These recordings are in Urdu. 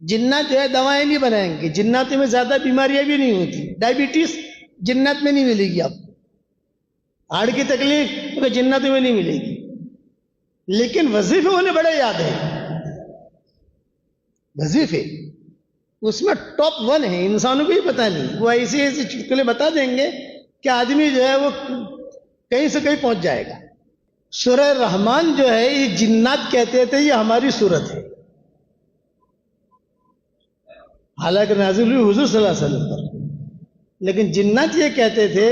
جنات جو ہے دوائیں نہیں بنائیں گے، جناتوں میں زیادہ بیماریاں بھی نہیں ہوتی، ڈائبٹیز جنات میں نہیں ملے گی آپ کو، ہارٹ کی تکلیف تو جناتوں میں نہیں ملے گی، لیکن وظیفے انہیں بڑے یاد ہیں، وظیفے اس میں ٹاپ 1 ہے، انسانوں کو ہی پتہ نہیں، وہ ایسی ایسی چٹکلے بتا دیں گے کہ آدمی جو ہے وہ کہیں سے کہیں پہنچ جائے گا۔ سورہ رحمان جو ہے یہ جنات کہتے تھے یہ ہماری صورت ہے، حالانکہ نازل ہوئی حضور صلی اللہ علیہ وسلم پر، لیکن جنات یہ کہتے تھے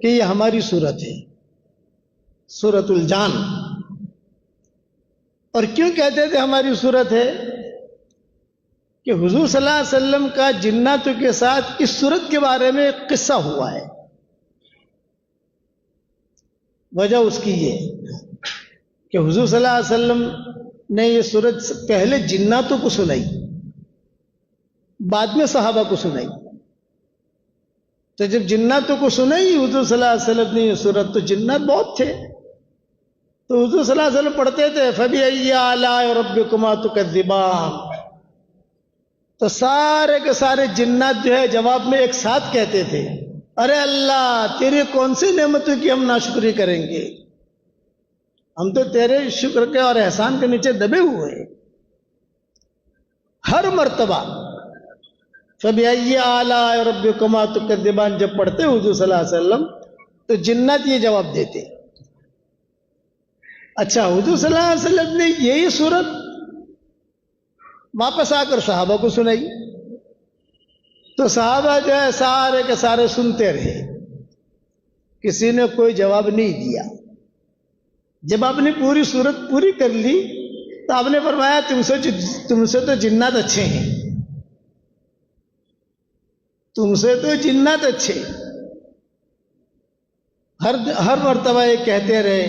کہ یہ ہماری صورت ہے، سورۃ الجان۔ اور کیوں کہتے تھے ہماری صورت ہے؟ کہ حضور صلی اللہ علیہ وسلم کا جناتوں کے ساتھ اس صورت کے بارے میں ایک قصہ ہوا ہے، وجہ اس کی یہ کہ حضور صلی اللہ علیہ وسلم نے یہ صورت پہلے جناتوں کو سنائی، بعد میں صحابہ کو سنائی۔ تو جب جناتوں کو سنائی حضور صلی اللہ علیہ وسلم نے یہ صورت، تو جنات بہت تھے، تو حضور صلی اللہ علیہ وسلم پڑھتے تھے فَبِأَيِّ آلَاءِ رَبِّكُمَا تُكَذِّبَانِ، تو سارے کے سارے جنات جو ہے جواب میں ایک ساتھ کہتے تھے ارے اللہ تیری کون سی نعمتوں کی ہم ناشکری کریں گے، ہم تو تیرے شکر کے اور احسان کے نیچے دبے ہوئے ہیں۔ ہر مرتبہ فَبِأَيِّ آلَاءِ رَبِّكُمَا تُكَذِّبَانِ جب پڑھتے حضور صلی اللہ علیہ وسلم تو جنات یہ جواب دیتے۔ اچھا حضور صلی اللہ علیہ وسلم نے یہی صورت واپس آ کر صحابہ کو سنائی، تو صحابہ جو ہے سارے کے سارے سنتے رہے، کسی نے کوئی جواب نہیں دیا۔ جب آپ نے پوری صورت پوری کر لی تو آپ نے فرمایا تم سے تو جنات اچھے ہیں، تم سے تو جنات اچھے۔ ہر مرتبہ یہ کہتے رہے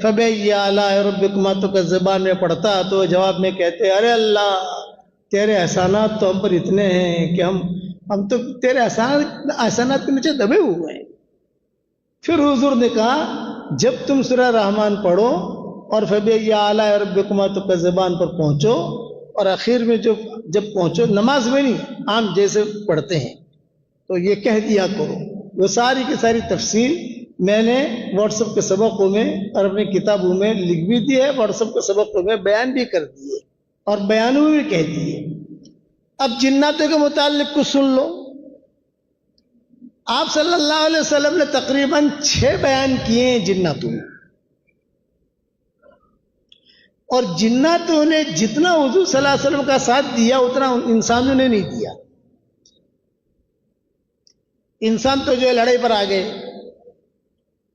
فَبِأَيِّ آلَاءِ رَبِّكُمَا تُكَذِّبَانِ میں پڑھتا تو جواب میں کہتے ارے اللہ تیرے احسانات تو ہم پر اتنے ہیں کہ ہم تو تیرے احسانات کے نیچے دبے ہوئے ہیں۔ پھر حضور نے کہا جب تم سورہ رحمان پڑھو اور فَبِأَيِّ آلَاءِ رَبِّكُمَا تُكَذِّبَانِ پر پہنچو، اور آخر میں جب پہنچو نماز میں نہیں عام جیسے پڑھتے ہیں تو یہ کہہ دیا کرو۔ وہ ساری کی ساری تفصیل میں نے واٹس ایپ کے سبقوں میں اور اپنی کتابوں میں لکھ بھی دی ہے، واٹس ایپ کے سبقوں میں بیان بھی کر دیے اور بیانوں میں بھی کہہ دیے۔ اب جناتوں کے متعلق کچھ سن لو۔ آپ صلی اللہ علیہ وسلم نے تقریباً 6 بیان کیے ہیں جناتوں میں، اور جناتوں نے جتنا حضور صلی اللہ علیہ وسلم کا ساتھ دیا اتنا انسانوں نے نہیں دیا۔ انسان تو جو ہے لڑائی پر آ گئے،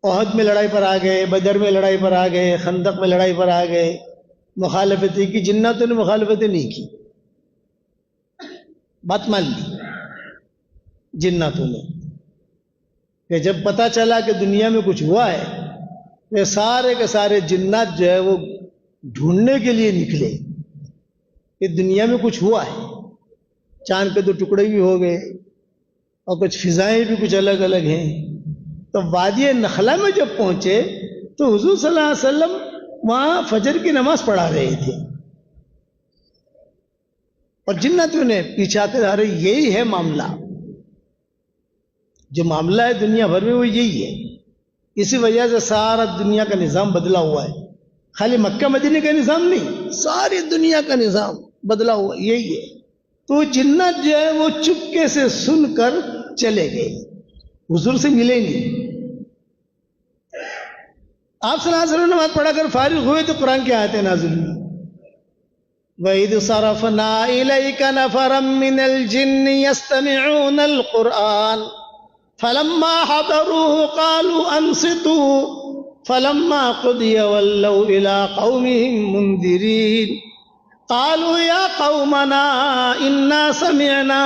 احد میں لڑائی پر آ گئے، بدر میں لڑائی پر آ گئے، خندق میں لڑائی پر آ گئے، مخالفتیں کی۔ جناتوں نے مخالفتیں نہیں کی، بات مان لی جناتوں نے، کہ جب پتا چلا کہ دنیا میں کچھ ہوا ہے یہ سارے کے سارے جنات جو ہے وہ ڈھونڈنے کے لیے نکلے کہ دنیا میں کچھ ہوا ہے۔ چاند کے 2 ٹکڑے بھی ہو گئے اور کچھ فضائیں بھی کچھ الگ الگ ہیں۔ تو وادی نخلا میں جب پہنچے تو حضور صلی اللہ علیہ وسلم وہاں فجر کی نماز پڑھا رہے تھے، اور جناتوں نے پیچھے آتے جا رہے یہی ہے معاملہ، جو معاملہ ہے دنیا بھر میں وہ یہی ہے۔ اسی وجہ سے سارا دنیا کا نظام بدلا ہوا ہے، خالی مکہ مدینے کا نظام نہیں، ساری دنیا کا نظام بدلا ہوا یہی ہے۔ تو جنات جو ہے وہ چپکے سے سن کر چلے گئے، حضور سے ملے نہیں۔ آپ صلی اللہ علیہ وسلم نماز پڑھا کر فارغ ہوئے تو قرآن کی آیتیں نازل ہوئی۔ وَإِذْ صَرَفْنَا إِلَيْكَ نَفَرًا مِّنَ الْجِنِّ يَسْتَمِعُونَ الْقُرْآنَ فَلَمَّا حَضَرُوهُ قَالُوا أَنصِتُوا فَلَمَّا قُضِيَ وَلَّوْا إِلَىٰ قَوْمِهِم مُّنذِرِينَ قَالُوا يَا قَوْمَنَا إِنَّا سَمِعْنَا،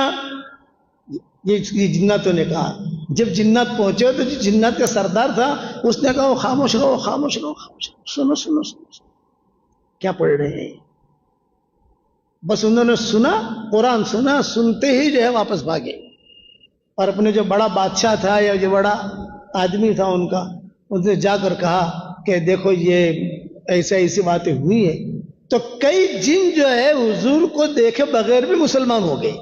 یہ جناتوں نے کہا۔ جب جنات پہنچے تو جو جنات کا سردار تھا اس نے کہا خاموش رہو خاموش رہو خاموش رہو، سنو سنو سنو، کیا پڑھ رہے ہیں؟ بس انہوں نے سنا، قرآن سنا، سنتے ہی جو ہے واپس بھاگے، اور اپنے جو بڑا بادشاہ تھا یا جو بڑا آدمی تھا ان کا، ان سے جا کر کہا کہ دیکھو یہ ایسے ایسی باتیں ہوئی ہیں، تو کئی جن جو ہے حضور کو دیکھے بغیر بھی مسلمان ہو گئے.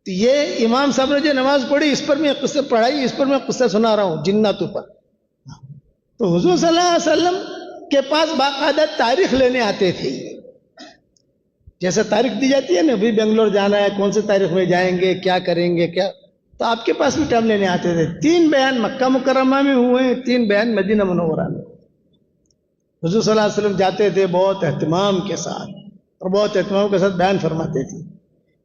یہ امام صاحب نے جو نماز پڑھی اس پر میں قصہ پڑھائی، اس پر میں قصہ سنا رہا ہوں جناتوں پر. تو حضور صلی اللہ علیہ وسلم کے پاس باقاعدہ تاریخ لینے آتے تھے، جیسے تاریخ دی جاتی ہے نا، ابھی بنگلور جانا ہے، کون سے تاریخ میں جائیں گے، کیا کریں گے، کیا. تو آپ کے پاس بھی ٹائم لینے آتے تھے. 3 بیان مکہ مکرمہ میں ہوئے ہیں، 3 بیان مدینہ منورہ میں. حضور صلی اللہ علیہ وسلم جاتے تھے بہت اہتمام کے ساتھ، اور بہت اہتمام کے ساتھ بیان فرماتے تھے.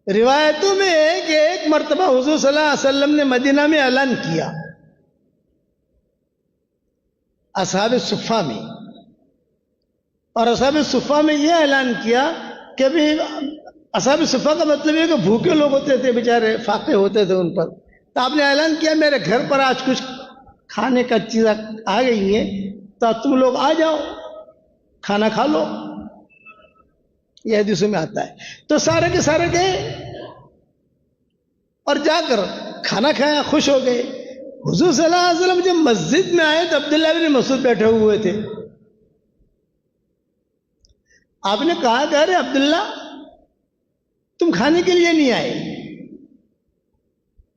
روایتوں میں ہے کہ ایک مرتبہ حضور صلی اللہ علیہ وسلم نے مدینہ میں اعلان کیا اصحاب صفہ میں، اور اصحاب صفہ میں یہ اعلان کیا کہ بھی اصحاب صفہ کا مطلب ہے کہ بھوکے لوگ ہوتے تھے بیچارے، فاقے ہوتے تھے ان پر. تو آپ نے اعلان کیا میرے گھر پر آج کچھ کھانے کا چیز آ گئی ہے، تو تم لوگ آ جاؤ کھانا کھا لو. یہ حدیثوں میں آتا ہے. تو سارے کے سارے گئے اور جا کر کھانا کھایا، خوش ہو گئے. حضور صلی اللہ علیہ وسلم جب مسجد میں آئے تو عبداللہ بن مسعود بیٹھے ہوئے تھے. آپ نے کہا کہ ارے عبداللہ تم کھانے کے لیے نہیں آئے.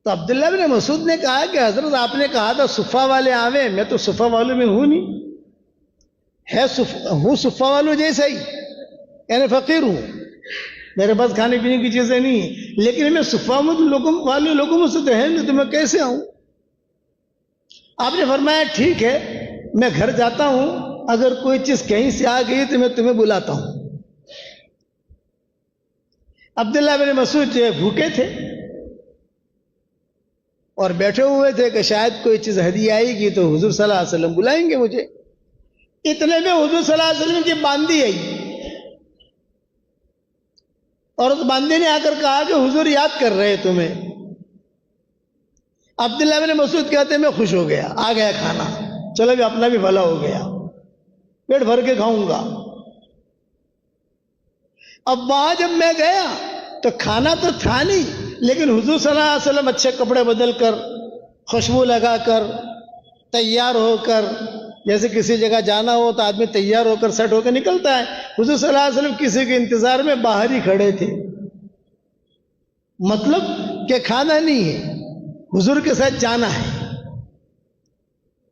تو عبداللہ بن مسعود نے کہا کہ حضرت آپ نے کہا تھا صفہ والے آوے، میں تو صفہ والوں میں ہوں نہیں، ہوں صفہ والوں جیسا ہی، یعنی فقیر ہوں، میرے پاس کھانے پینے کی چیزیں نہیں ہیں، لیکن میں صفہ والے لوگوں میں سے تو ہے نہیں، تو میں کیسے آؤں. آپ نے فرمایا ٹھیک ہے میں گھر جاتا ہوں، اگر کوئی چیز کہیں سے آ گئی تو میں تمہیں بلاتا ہوں. عبداللہ بن مسعود جو بھوکے تھے اور بیٹھے ہوئے تھے کہ شاید کوئی چیز ہدیہ آئے گی تو حضور صلی اللہ علیہ وسلم بلائیں گے مجھے. اتنے میں حضور صلی اللہ علیہ وسلم کی باندی آئی، اور اس باندی نے آ کر کہا کہ حضور یاد کر رہے تمہیں. عبداللہ بن مسعود کہتے ہیں میں خوش ہو گیا، آ گیا کھانا، چلو بھی اپنا بھی بھلا ہو گیا، پیٹ بھر کے کھاؤں گا. اب وہاں جب میں گیا تو کھانا تو تھا نہیں، لیکن حضور صلی اللہ علیہ وسلم اچھے کپڑے بدل کر، خوشبو لگا کر، تیار ہو کر، جیسے کسی جگہ جانا ہو تو آدمی تیار ہو کر سیٹ ہو کے نکلتا ہے، حضور صلی اللہ علیہ وسلم کسی کے انتظار میں باہر ہی کھڑے تھے. مطلب کہ کھانا نہیں ہے، حضور کے ساتھ جانا ہے.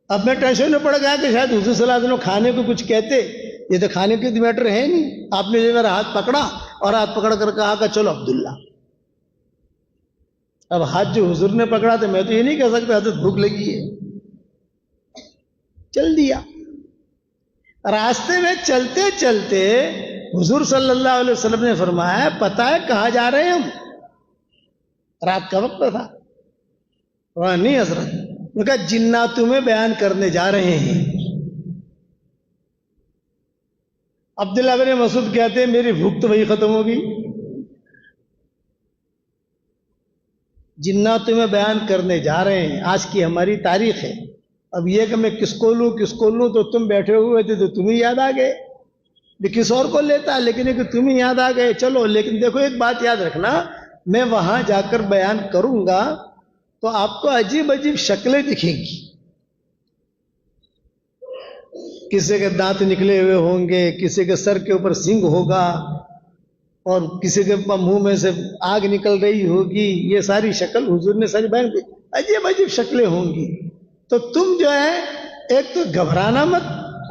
اب میں ٹینشن میں پڑ گیا کہ شاید حضور صلی اللہ علیہ وسلم کھانے کو کچھ کہتے، یہ تو کھانے کی میٹر ہے نہیں. آپ نے جو میرا ہاتھ پکڑا اور ہاتھ پکڑ کر کہا کہ چلو عبداللہ. اب ہاتھ جو حضور نے پکڑا تو میں تو یہ نہیں کہہ سکتا حضرت بھوک لگی ہے، چل دیا. راستے میں چلتے چلتے حضور صلی اللہ علیہ وسلم نے فرمایا پتہ ہے کہاں جا رہے ہیں ہم؟ رات کا وقت تھا. نہیں حضرت، میں کہا جناتوں میں بیان کرنے جا رہے ہیں. عبداللہ بن مسعود کہتے ہیں میری بھوک تو وہی ختم ہوگی. جناتوں میں بیان کرنے جا رہے ہیں، آج کی ہماری تاریخ ہے. اب یہ کہ میں کس کو لوں تو تم بیٹھے ہوئے تھے تو تمہیں یاد آ گئے، میں کس اور کو لیتا، لیکن کہ تمہیں یاد آ گئے. چلو لیکن دیکھو ایک بات یاد رکھنا، میں وہاں جا کر بیان کروں گا تو آپ کو عجیب عجیب شکلیں دکھیں گی. کسی کے دانت نکلے ہوئے ہوں گے، کسی کے سر کے اوپر سنگ ہوگا، اور کسی کے منہ میں سے آگ نکل رہی ہوگی. یہ ساری شکل حضور نے ساری بیان کی، عجیب عجیب شکلیں ہوں گی. تو تم جو ہے ایک تو گھبرانا مت،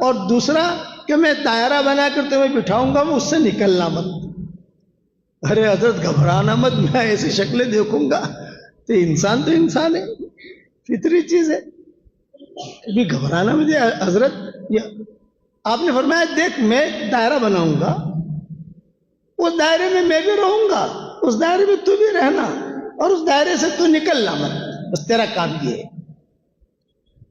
اور دوسرا کہ میں دائرہ بنا کر تمہیں بٹھاؤں گا، وہ اس سے نکلنا مت. ارے حضرت گھبرانا مت، میں ایسی شکلیں دیکھوں گا تو انسان ہے، فطری چیز ہے، بھی گھبرانا مجھے. حضرت آپ نے فرمایا دیکھ میں دائرہ بناؤں گا، اس دائرے میں میں بھی رہوں گا، اس دائرے میں تو بھی رہنا، اور اس دائرے سے تو نکلنا مت، بس تیرا کام یہ ہے.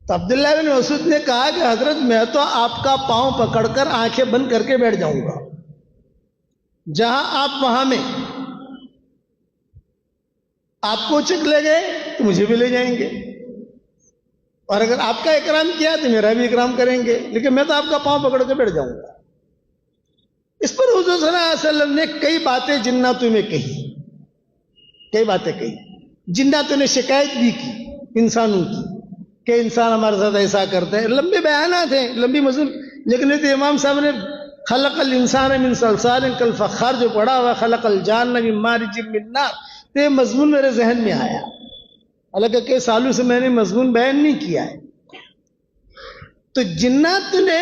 تو عبداللہ بن مسعود نے کہا کہ حضرت میں تو آپ کا پاؤں پکڑ کر آنکھیں بند کر کے بیٹھ جاؤں گا، جہاں آپ وہاں میں. آپ کو چک لے گئے تو مجھے بھی لے جائیں گے، اور اگر آپ کا اکرام کیا تو میرا بھی اکرام کریں گے، لیکن میں تو آپ کا پاؤں پکڑ کے بیٹھ جاؤں گا. اس پر حضور صلی اللہ علیہ وسلم نے کئی باتیں جناتوں میں کہی، کئی باتیں کہی. جناتوں نے شکایت بھی کی انسانوں کی کہ انسان ہمارے ساتھ ایسا کرتے ہیں. لمبے بیانات ہیں, لمبی مضمون, لیکن یہ تو امام صاحب نے خلق الانسان من صلصال کالفخار جو پڑھا ہوا خلق الجان من مارج من نار, تو یہ مضمون میرے ذہن میں آیا, حالانکہ کئی سالوں سے میں نے مضمون بیان نہیں کیا ہے. تو جنات نے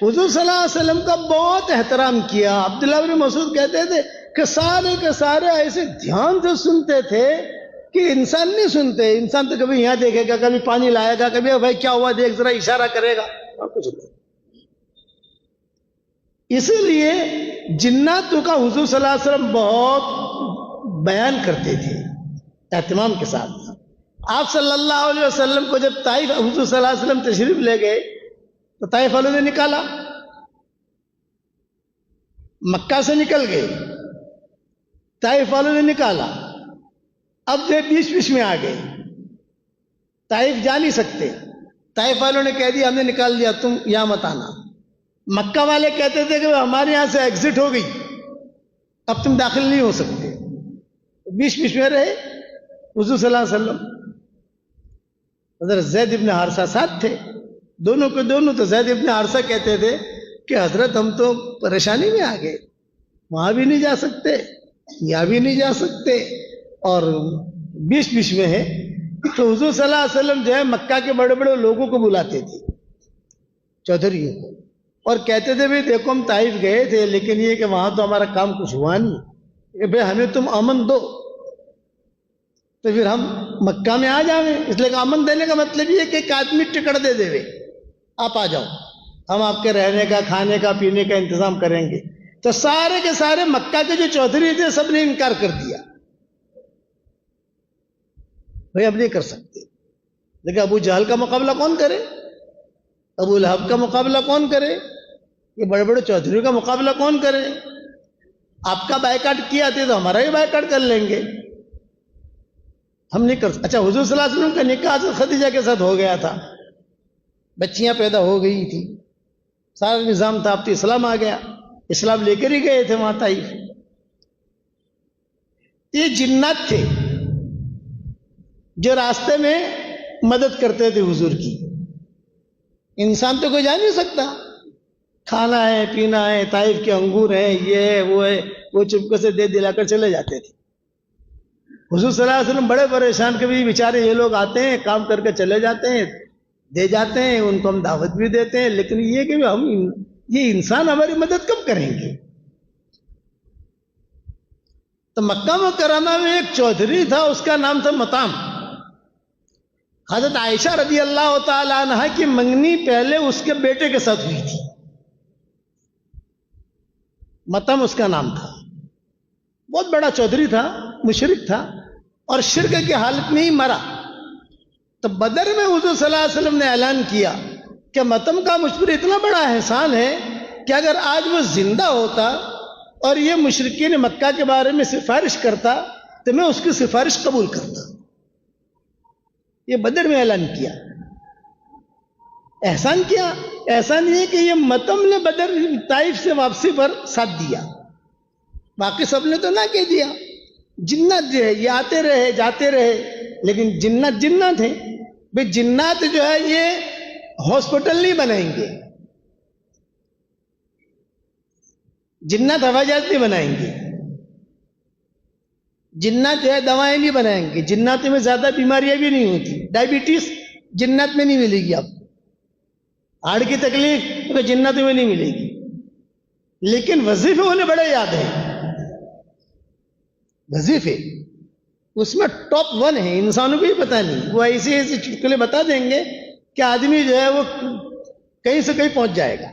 حضور صلی اللہ علیہ وسلم کا بہت احترام کیا. عبداللہ بن مسعود کہتے تھے کہ سارے کے سارے ایسے دھیان سے سنتے تھے کہ انسان نہیں سنتے. انسان تو کبھی یہاں دیکھے گا, کبھی پانی لائے گا, کبھی بھائی کیا ہوا دیکھ, ذرا اشارہ کرے گا, اور کچھ نہیں. اسی لیے جناتوں کا حضور صلی اللہ علیہ وسلم بہت بیان کرتے تھے اہتمام کے ساتھ. آپ صلی اللہ علیہ وسلم کو جب طائف حضور صلی اللہ علیہ وسلم تشریف لے گئے تو طائف والوں نے نکالا, مکہ سے نکل گئے, طائف والوں نے نکالا. اب وہ بیچ بیچ میں آ گئے, طائف جا نہیں سکتے. طائف والوں نے کہہ دیا ہم نے نکال دیا, تم یہاں مت آنا. مکہ والے کہتے تھے کہ ہمارے یہاں سے ایگزٹ ہو گئی, اب تم داخل نہیں ہو سکتے. بیچ بیچ میں رہے حضور صلی اللہ علیہ وسلم. حضرت زید ابن حارثہ ساتھ تھے, دونوں کے دونوں. تو زید ابن حارثہ کہتے تھے کہ حضرت ہم تو پریشانی میں آ گئے, وہاں بھی نہیں جا سکتے, یہاں بھی نہیں جا سکتے, اور بیچ بیچ میں ہے. تو حضور صلی اللہ علیہ وسلم جو ہے مکہ کے بڑے بڑے لوگوں کو بلاتے تھے, چودھریوں کو, اور کہتے تھے بھائی دیکھو ہم طائف گئے تھے, لیکن یہ کہ وہاں تو ہمارا کام کچھ ہوا نہیں, کہ بھائی ہمیں تم امن دو تو پھر ہم مکہ میں آ جاویں. اس لیے کہ امن دینے کا مطلب یہ کہ ایک آدمی ٹکٹ دے دے, آپ آ جاؤ, ہم آپ کے رہنے کا, کھانے کا, پینے کا انتظام کریں گے. تو سارے کے سارے مکہ کے جو چودھری تھے سب نے انکار کر دیا, بھائی اب نہیں کر سکتے. لیکن ابو جہل کا مقابلہ کون کرے, ابو لہب کا مقابلہ کون کرے, یہ بڑے بڑے چودھریوں کا مقابلہ کون کرے. آپ کا بائیکاٹ کیا تھے تو ہمارا ہی بائیکاٹ کر لیں گے, ہم نہیں کر سکتے. اچھا, حضور صلی اللہ علیہ وسلم کا نکاح حضرت خدیجہ کے ساتھ ہو گیا تھا, بچیاں پیدا ہو گئی تھی, سارا نظام تھا. اب تو اسلام آ گیا, اسلام لے کر ہی گئے تھے وہاں طائف. یہ جنات تھے جو راستے میں مدد کرتے تھے حضور کی. انسان تو کوئی جا نہیں سکتا, کھانا ہے, پینا ہے, طائف کے انگور ہیں, یہ ہے, وہ چپکے سے دے دلا کر چلے جاتے تھے. حضور صلی اللہ علیہ وسلم بڑے پریشان, کبھی بیچارے یہ لوگ آتے ہیں, کام کر کے چلے جاتے ہیں, دے جاتے ہیں, ان کو ہم دعوت بھی دیتے ہیں, لیکن یہ کہ ہم یہ انسان ہماری مدد کب کریں گے. تو مکہ مکرمہ میں ایک چودھری تھا, اس کا نام تھا مطعم. حضرت عائشہ رضی اللہ تعالی عنہ کی منگنی پہلے اس کے بیٹے کے ساتھ ہوئی تھی. مطعم اس کا نام تھا, بہت بڑا چودھری تھا, مشرک تھا, اور شرک کی حالت میں ہی مرا. تو بدر میں حضور صلی اللہ علیہ وسلم نے اعلان کیا کہ مطعم کا مجھ پر اتنا بڑا احسان ہے کہ اگر آج وہ زندہ ہوتا اور یہ مشرکین مکہ کے بارے میں سفارش کرتا تو میں اس کی سفارش قبول کرتا. یہ بدر میں اعلان کیا. احسان کیا, احسان یہ کہ یہ مطعم نے بدر طائف سے واپسی پر ساتھ دیا, باقی سب نے تو نہ کہہ دیا. جنات جو ہے یہ آتے رہے جاتے رہے, لیکن جنات جنات ہیں. بھئی جنات جو ہے یہ ہاسپٹل نہیں بنائیں گے, جنات ہوائی جہاز نہیں بنائیں گے, جنات جو ہے دوائیں نہیں بنائیں گے, جنات میں زیادہ بیماریاں بھی نہیں ہوتی. ڈائبٹیز جنات میں نہیں ملے گی آپ کو, ہارٹ کی تکلیف تو جنات میں نہیں ملے گی. لیکن وظیفے انہیں بڑے یاد ہیں, وظیفے اس میں ٹاپ 1 ہے, انسانوں کو بھی پتہ نہیں. وہ ایسے ایسے چٹکلے بتا دیں گے کہ آدمی جو ہے وہ کہیں سے کہیں پہنچ جائے گا.